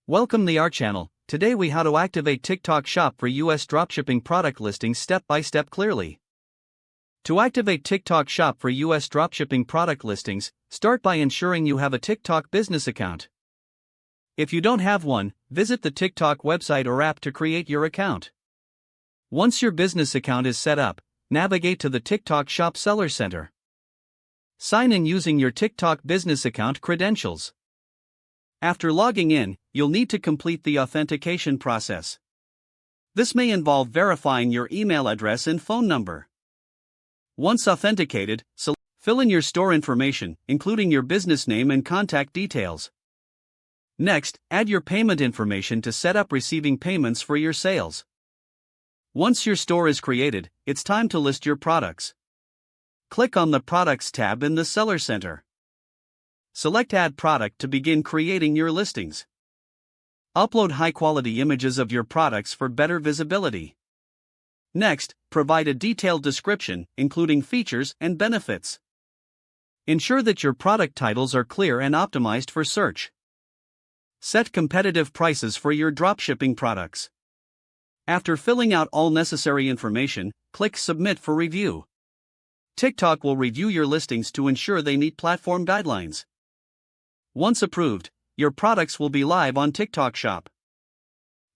Welcome to our channel. Today we how to activate TikTok Shop for US dropshipping product listings step by step clearly. To activate TikTok Shop for US dropshipping product listings, start by ensuring you have a TikTok business account. If you don't have one, visit the TikTok website or app to create your account. Once your business account is set up, navigate to the TikTok Shop Seller Center. Sign in using your TikTok business account credentials. After logging in, you'll need to complete the authentication process. This may involve verifying your email address and phone number. Once authenticated, fill in your store information, including your business name and contact details. Next, add your payment information to set up receiving payments for your sales. Once your store is created, it's time to list your products. Click on the Products tab in the Seller Center. Select Add Product to begin creating your listings. Upload high-quality images of your products for better visibility. Next, provide a detailed description, including features and benefits. Ensure that your product titles are clear and optimized for search. Set competitive prices for your dropshipping products. After filling out all necessary information, click Submit for review. TikTok will review your listings to ensure they meet platform guidelines. Once approved, your products will be live on TikTok Shop.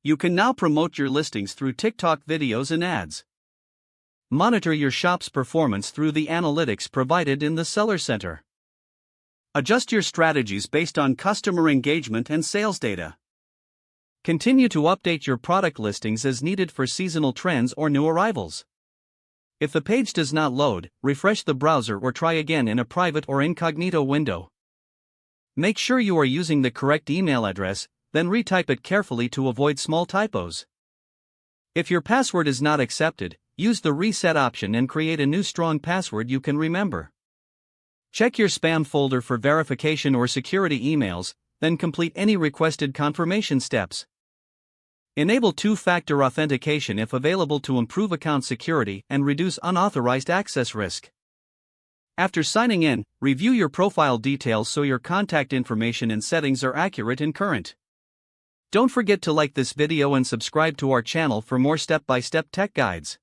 You can now promote your listings through TikTok videos and ads. Monitor your shop's performance through the analytics provided in the Seller Center. Adjust your strategies based on customer engagement and sales data. Continue to update your product listings as needed for seasonal trends or new arrivals. If the page does not load, refresh the browser or try again in a private or incognito window. Make sure you are using the correct email address, then retype it carefully to avoid small typos. If your password is not accepted, use the reset option and create a new strong password you can remember. Check your spam folder for verification or security emails, then complete any requested confirmation steps. Enable two-factor authentication if available to improve account security and reduce unauthorized access risk. After signing in, review your profile details so your contact information and settings are accurate and current. Don't forget to like this video and subscribe to our channel for more step-by-step tech guides.